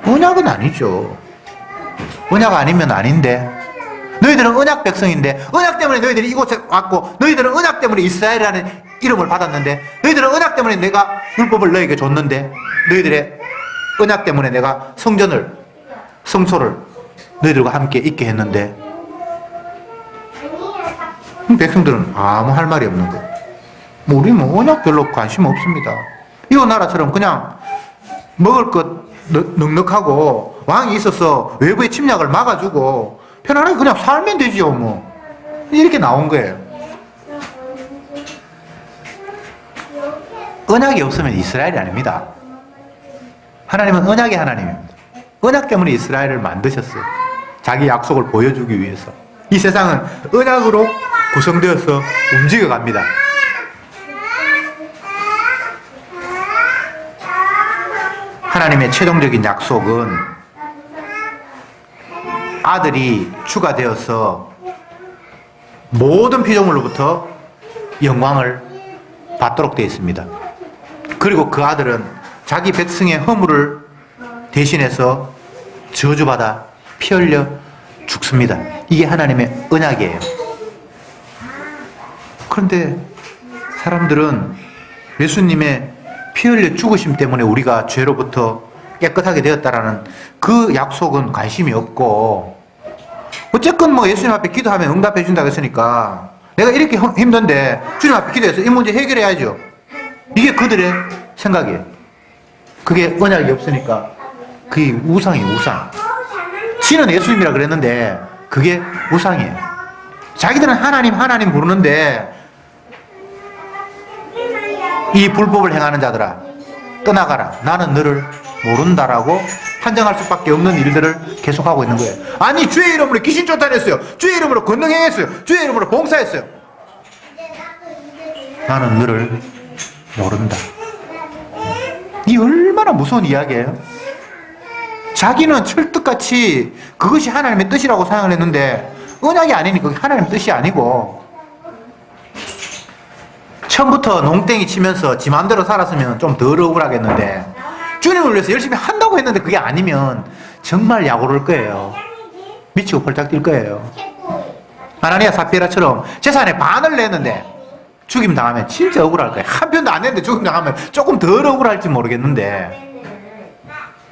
언약은 아니죠. 언약 아니면 아닌데, 너희들은 언약 백성인데 언약 때문에 너희들이 이곳에 왔고 너희들은 언약 때문에 이스라엘이라는 이름을 받았는데 너희들은 언약 때문에 내가 율법을 너희에게 줬는데 너희들의 언약 때문에 내가 성전을 성소를 너희들과 함께 있게 했는데 백성들은 아무 할 말이 없는 거예요. 우리 언약 별로 관심 없습니다. 이 나라처럼 그냥 먹을 것 넉넉하고 왕이 있어서 외부의 침략을 막아주고 편안하게 그냥 살면 되지요 뭐. 이렇게 나온 거예요. 언약이 없으면 이스라엘이 아닙니다. 하나님은 언약의 하나님입니다. 언약 때문에 이스라엘을 만드셨어요. 자기 약속을 보여주기 위해서. 이 세상은 언약으로 구성되어서 움직여갑니다. 하나님의 최종적인 약속은 아들이 추가되어서 모든 피조물로부터 영광을 받도록 되어 있습니다. 그리고 그 아들은 자기 백성의 허물을 대신해서 저주받아 피 흘려 죽습니다. 이게 하나님의 언약이에요. 그런데 사람들은 예수님의 피 흘려 죽으심 때문에 우리가 죄로부터 깨끗하게 되었다라는 그 약속은 관심이 없고, 어쨌건 뭐 예수님 앞에 기도하면 응답해 준다고 했으니까 내가 이렇게 힘든데 주님 앞에 기도해서 이 문제 해결해야죠. 이게 그들의 생각이에요. 그게 언약이 없으니까 그게 우상이에요. 우상. 신은 예수님이라 그랬는데 그게 우상이에요. 자기들은 하나님 하나님 부르는데 이 불법을 행하는 자들아 떠나가라, 나는 너를 모른다라고 판정할 수밖에 없는 일들을 계속하고 있는 거예요. 아니 주의 이름으로 귀신 쫓아냈어요. 주의 이름으로 권능 행했어요. 주의 이름으로 봉사했어요. 나는 너를 모른다. 이 얼마나 무서운 이야기예요. 자기는 철떡같이 그것이 하나님의 뜻이라고 생각을 했는데 언약이 아니니까 그게 하나님의 뜻이 아니고, 처음부터 농땡이 치면서 지 맘대로 살았으면 좀 덜 억울하겠는데 주님을 위해서 열심히 한다고 했는데 그게 아니면 정말 약오를 거예요. 미치고 펄짝 뛸 거예요. 아나니아 삽비라처럼 재산의 반을 냈는데 죽임 당하면 진짜 억울할 거예요. 한 편도 안 냈는데 죽임 당하면 조금 덜 억울할지 모르겠는데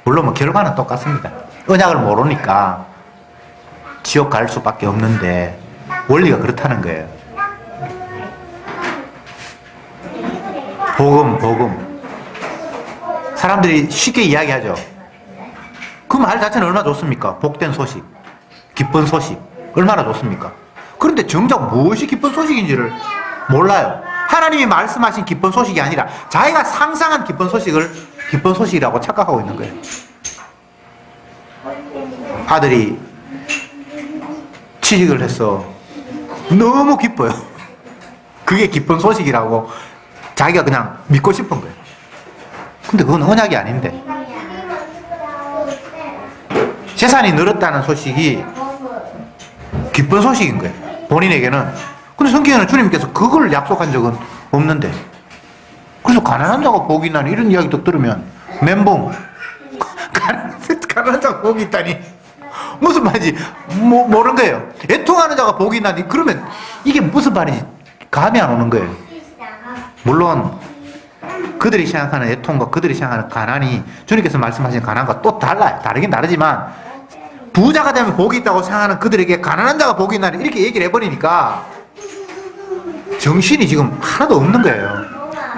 물론 뭐 결과는 똑같습니다. 언약을 모르니까 지옥 갈 수밖에 없는데 원리가 그렇다는 거예요. 복음. 사람들이 쉽게 이야기하죠. 그 말 자체는 얼마나 좋습니까? 복된 소식, 기쁜 소식, 얼마나 좋습니까? 그런데 정작 무엇이 기쁜 소식인지를 몰라요. 하나님이 말씀하신 기쁜 소식이 아니라 자기가 상상한 기쁜 소식을 기쁜 소식이라고 착각하고 있는 거예요. 아들이 취직을 해서 너무 기뻐요. 그게 기쁜 소식이라고 자기가 그냥 믿고 싶은 거예요. 근데 그건 언약이 아닌데. 재산이 늘었다는 소식이 기쁜 소식인 거예요. 본인에게는. 근데 성경에는 주님께서 그걸 약속한 적은 없는데. 그래서 가난한 자가 복이 있나니 이런 이야기도 들으면 멘붕. 가난한 자가 복이 있다니. 무슨 말인지 모르는 거예요. 애통하는 자가 복이 있나니 그러면 이게 무슨 말인지 감이 안 오는 거예요. 물론 그들이 생각하는 애통과 그들이 생각하는 가난이 주님께서 말씀하신 가난과 또 달라요. 다르긴 다르지만 부자가 되면 복이 있다고 생각하는 그들에게 가난한 자가 복이 있나니 이렇게 얘기를 해버리니까 정신이 지금 하나도 없는 거예요.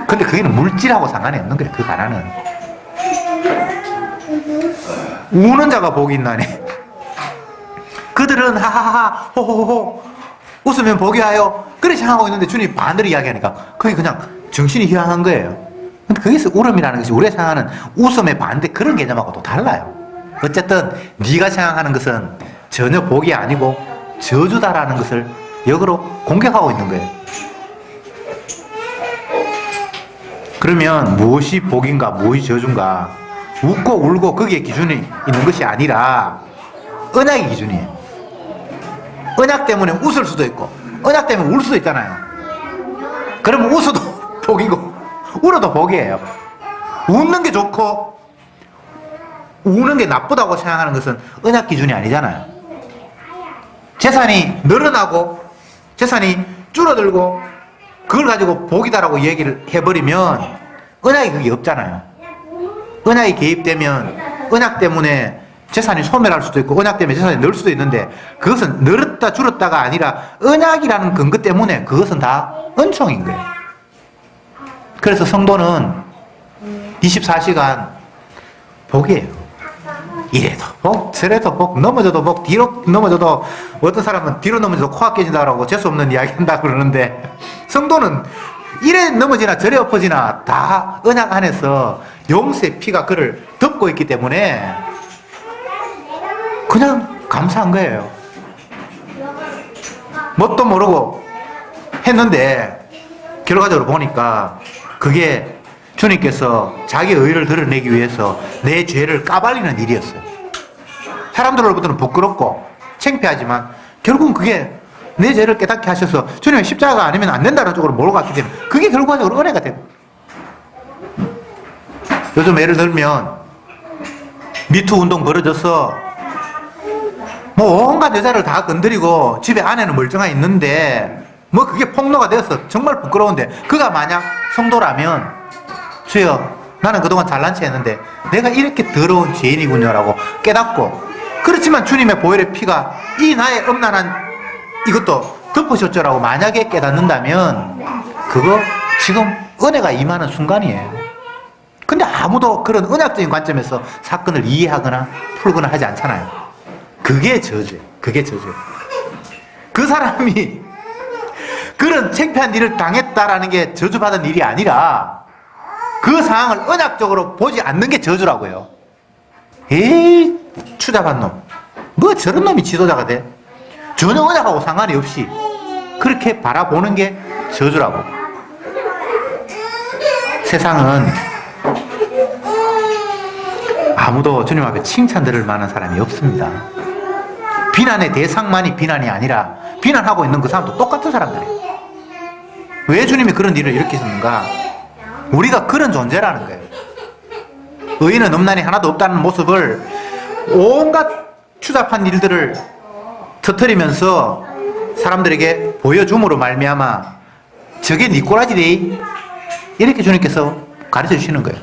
근데 그게는 물질하고 상관이 없는 거예요. 그 가난은. 우는 자가 복이 있나니 그들은 하하하 호호호 웃으면 복이 와요. 그렇게 생각하고 있는데 주님이 반대로 이야기하니까 그게 그냥 정신이 희한한 거예요. 근데 거기서 울음이라는 것이 우리가 생각하는 웃음의 반대 그런 개념하고 또 달라요. 어쨌든 네가 생각하는 것은 전혀 복이 아니고 저주다라는 것을 역으로 공격하고 있는 거예요. 그러면 무엇이 복인가 무엇이 저주인가 웃고 울고 거기에 기준이 있는 것이 아니라 언약이 기준이에요. 언약 때문에 웃을 수도 있고 언약 때문에 울 수도 있잖아요. 그러면 웃어도 복이고 울어도 복이에요. 웃는 게 좋고 우는 게 나쁘다고 생각하는 것은 언약 기준이 아니잖아요. 재산이 늘어나고 재산이 줄어들고 그걸 가지고 복이다라고 얘기를 해버리면 언약이 그게 없잖아요. 언약이 개입되면 언약 때문에 재산이 소멸할 수도 있고 언약 때문에 재산이 늘 수도 있는데 그것은 늘었다 줄었다가 아니라 언약이라는 근거 때문에 그것은 다 은총인 거예요. 그래서 성도는 24시간 복이에요. 이래도 복, 저래도 복, 넘어져도 복, 뒤로 넘어져도 어떤 사람은 뒤로 넘어져도 코가 깨진다라고 재수없는 이야기 한다 그러는데 성도는 이래 넘어지나 저래 엎어지나 다 언약 안에서 용서의 피가 그를 덮고 있기 때문에 그냥 감사한 거예요. 뭣도 모르고 했는데 결과적으로 보니까 그게 주님께서 자기의 의를 드러내기 위해서 내 죄를 까발리는 일이었어요. 사람들로부터는 부끄럽고 창피하지만 결국은 그게 내 죄를 깨닫게 하셔서 주님의 십자가가 아니면 안 된다는 쪽으로 몰고 갔기 때문에 그게 결과적으로 은혜가 되고. 요즘 예를 들면 미투 운동 벌어져서 뭐 온갖 여자를 다 건드리고 집에 아내는 멀쩡하게 있는데 뭐 그게 폭로가 되어서 정말 부끄러운데 그가 만약 성도라면 주여 나는 그동안 잘난 체 했는데 내가 이렇게 더러운 죄인이군요 라고 깨닫고 그렇지만 주님의 보혈의 피가 이 나의 음란한 이것도 덮으셨죠 라고 만약에 깨닫는다면 그거 지금 은혜가 임하는 순간이에요. 근데 아무도 그런 은약적인 관점에서 사건을 이해하거나 풀거나 하지 않잖아요. 그게 저주예요. 그게 저주예요. 그 사람이 그런 창피한 일을 당했다라는 게 저주받은 일이 아니라 그 상황을 언약적으로 보지 않는 게 저주라고요. 에이 추잡한 놈. 뭐 저런 놈이 지도자가 돼? 전혀 언약하고 상관이 없이 그렇게 바라보는 게 저주라고. 세상은 아무도 주님 앞에 칭찬 들을 만한 사람이 없습니다. 비난의 대상만이 비난이 아니라 비난하고 있는 그 사람도 똑같은 사람들이에요. 왜 주님이 그런 일을 일으키셨는가? 우리가 그런 존재라는 거예요. 의인은 음란이 하나도 없다는 모습을 온갖 추잡한 일들을 터뜨리면서 사람들에게 보여줌으로 말미암아 저게 니 꼬라지래 이렇게 주님께서 가르쳐 주시는 거예요.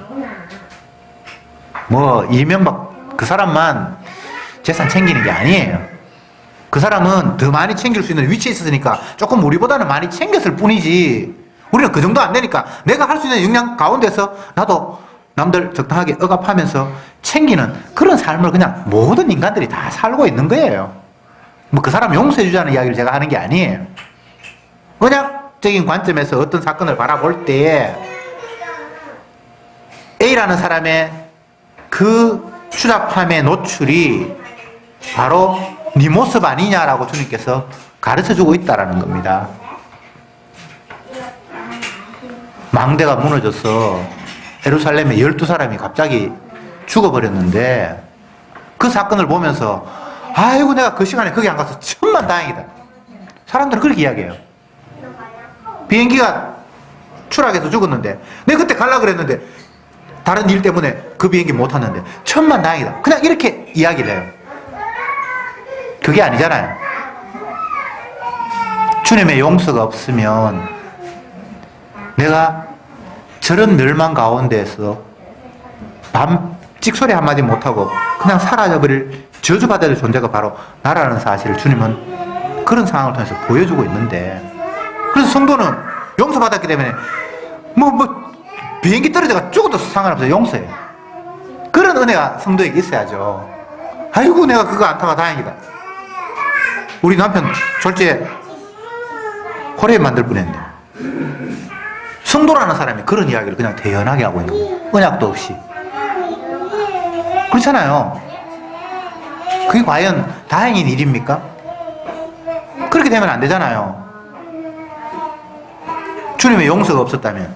뭐 이명박 그 사람만 재산 챙기는 게 아니에요. 그 사람은 더 많이 챙길 수 있는 위치에 있었으니까 조금 우리보다는 많이 챙겼을 뿐이지, 우리는 그 정도 안 되니까 내가 할 수 있는 역량 가운데서 나도 남들 적당하게 억압하면서 챙기는 그런 삶을 그냥 모든 인간들이 다 살고 있는 거예요. 뭐 그 사람 용서해 주자는 이야기를 제가 하는 게 아니에요. 언약적인 관점에서 어떤 사건을 바라볼 때에 A라는 사람의 그 추잡함의 노출이 바로 네 모습 아니냐라고 주님께서 가르쳐주고 있다라는 겁니다. 망대가 무너져서 예루살렘에 12사람이 갑자기 죽어버렸는데 그 사건을 보면서 아이고 내가 그 시간에 거기 안 가서 천만다행이다. 사람들은 그렇게 이야기해요. 비행기가 추락해서 죽었는데 내가 그때 가려고 그랬는데 다른 일 때문에 그 비행기 못 탔는데 천만다행이다. 그냥 이렇게 이야기를 해요. 그게 아니잖아요. 주님의 용서가 없으면 내가 저런 멸망 가운데에서 찍소리 한마디 못하고 그냥 사라져버릴 저주받아야 될 존재가 바로 나라는 사실을 주님은 그런 상황을 통해서 보여주고 있는데, 그래서 성도는 용서받았기 때문에 비행기 떨어져가 죽어도 상관없어요. 용서해요. 그런 은혜가 성도에게 있어야죠. 아이고 내가 그거 안 타가 다행이다. 우리 남편 졸지에 호레 만들 뻔했는데 성도라는 사람이 그런 이야기를 그냥 대연하게 하고 있는 거예요. 언약도 없이. 그렇잖아요. 그게 과연 다행인 일입니까? 그렇게 되면 안 되잖아요. 주님의 용서가 없었다면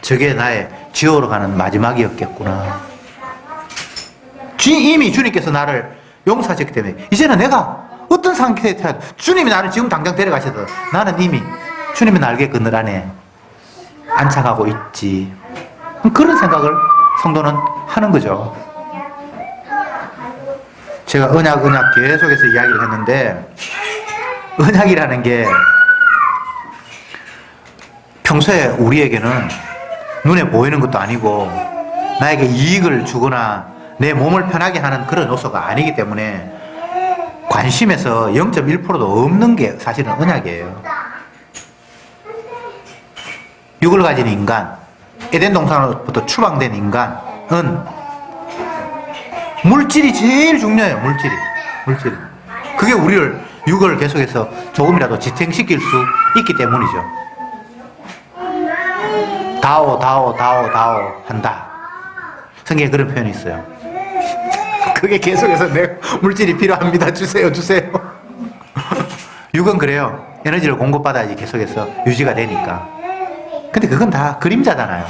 저게 나의 지옥으로 가는 마지막이었겠구나. 이미 주님께서 나를 용서하셨기 때문에 이제는 내가 어떤 상태에 주님이 나를 지금 당장 데려가셔도 나는 이미 주님의 날개 그늘 안에 안착하고 있지. 그런 생각을 성도는 하는 거죠. 제가 언약 계속해서 이야기를 했는데, 언약이라는 게 평소에 우리에게는 눈에 보이는 것도 아니고 나에게 이익을 주거나 내 몸을 편하게 하는 그런 요소가 아니기 때문에 관심에서 0.1%도 없는 게 사실은 언약이에요. 육을 가진 인간, 에덴 동산으로부터 추방된 인간은 물질이 제일 중요해요. 물질이. 그게 우리를 육을 계속해서 조금이라도 지탱시킬 수 있기 때문이죠. 다오 한다. 성경에 그런 표현이 있어요. 그게 계속해서 내 물질이 필요합니다. 주세요. 육은 그래요. 에너지를 공급받아야지 계속해서 유지가 되니까. 근데 그건 다 그림자잖아요.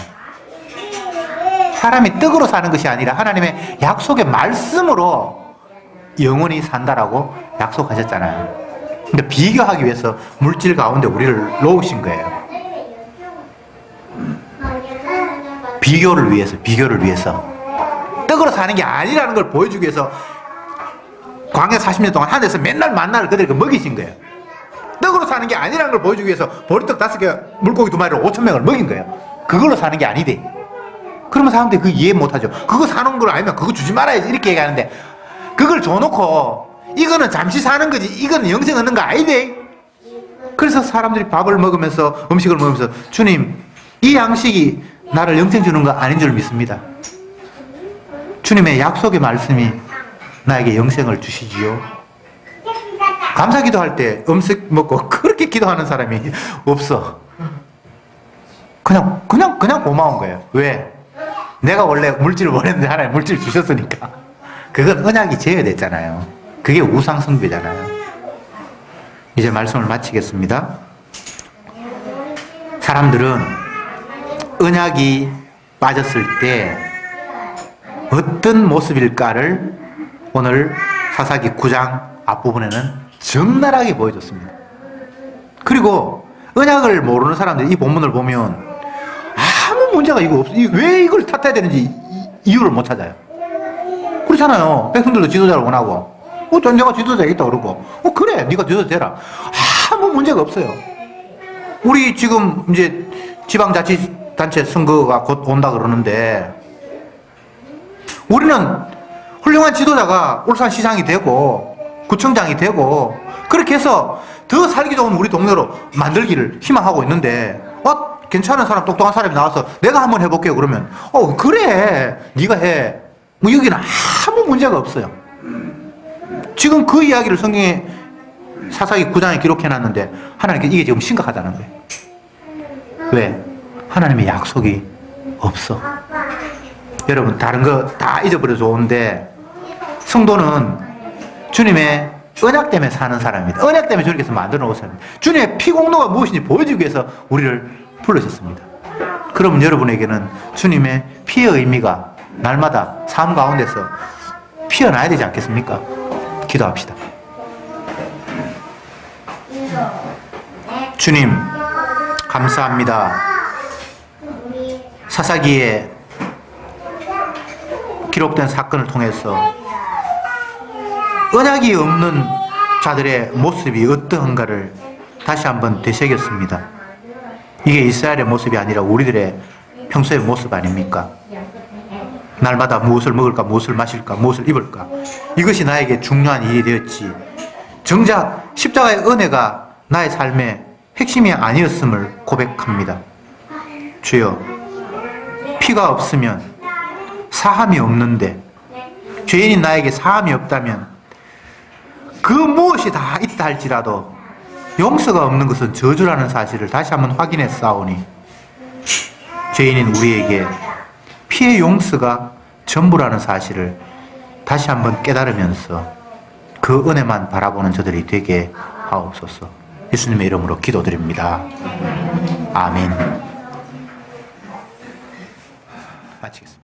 사람이 떡으로 사는 것이 아니라 하나님의 약속의 말씀으로 영원히 산다라고 약속하셨잖아요. 근데 비교하기 위해서 물질 가운데 우리를 놓으신 거예요. 비교를 위해서. 떡으로 사는 게 아니라는 걸 보여주기 위해서 광야 40년 동안 하늘에서 맨날 만나를 그들에게 먹이신 거예요. 떡으로 사는 게 아니라는 걸 보여주기 위해서 보리떡 5개, 물고기 2마리로 5,000명을 먹인 거예요. 그걸로 사는 게 아니대. 그러면 사람들이 그거 이해 못하죠. 그거 사는 걸 알면 그거 주지 말아야지 이렇게 얘기하는데, 그걸 줘놓고 이거는 잠시 사는 거지 이거는 영생 얻는 거 아니대. 그래서 사람들이 밥을 먹으면서 음식을 먹으면서 주님 이 양식이 나를 영생 주는 거 아닌 줄 믿습니다. 주님의 약속의 말씀이 나에게 영생을 주시지요. 감사 기도할 때 음식 먹고 그렇게 기도하는 사람이 없어. 그냥 고마운 거예요. 왜? 내가 원래 물질을 원했는데 하나님 물질을 주셨으니까. 그건 언약이 제외됐잖아요. 그게 우상 숭배잖아요. 이제 말씀을 마치겠습니다. 사람들은 언약이 빠졌을 때 어떤 모습일까를 오늘 사사기 9장 앞부분에는 적나라하게 보여줬습니다. 그리고 언약을 모르는 사람들이 이 본문을 보면 아무 문제가 이거 없어. 왜 이걸 탓해야 되는지 이유를 못 찾아요. 그렇잖아요. 백성들도 지도자를 원하고, 내가 지도자 되겠다 그러고, 그래, 네가 지도자 되라. 아무 문제가 없어요. 우리 지금 이제 지방자치단체 선거가 곧 온다 그러는데, 우리는 훌륭한 지도자가 울산시장이 되고, 구청장이 되고, 그렇게 해서 더 살기 좋은 우리 동네로 만들기를 희망하고 있는데, 괜찮은 사람, 똑똑한 사람이 나와서 내가 한번 해볼게요 그러면, 그래, 네가 해. 뭐 여기는 아무 문제가 없어요. 지금 그 이야기를 성경에 사사기 9장에 기록해놨는데 하나님께 이게 지금 심각하다는 거예요. 왜? 하나님의 약속이 없어. 여러분, 다른 거 다 잊어버려 좋은데 성도는 주님의 언약 때문에 사는 사람입니다. 언약 때문에 저렇게 해서 만들어 놓은 사람입니다. 주님의 피공로가 무엇인지 보여주기 위해서 우리를 부르셨습니다. 그럼 여러분에게는 주님의 피의 의미가 날마다 삶 가운데서 피어나야 되지 않겠습니까? 기도합시다. 주님, 감사합니다. 사사기에 기록된 사건을 통해서 언약이 없는 자들의 모습이 어떠한가를 다시 한번 되새겼습니다. 이게 이스라엘의 모습이 아니라 우리들의 평소의 모습 아닙니까? 날마다 무엇을 먹을까, 무엇을 마실까, 무엇을 입을까, 이것이 나에게 중요한 일이 되었지, 정작 십자가의 은혜가 나의 삶의 핵심이 아니었음을 고백합니다. 주여, 피가 없으면 사함이 없는데, 죄인인 나에게 사함이 없다면 그 무엇이 다 있다 할지라도 용서가 없는 것은 저주라는 사실을 다시 한번 확인해 싸우니, 죄인인 우리에게 피의 용서가 전부라는 사실을 다시 한번 깨달으면서 그 은혜만 바라보는 저들이 되게 하옵소서. 예수님의 이름으로 기도드립니다. 아멘.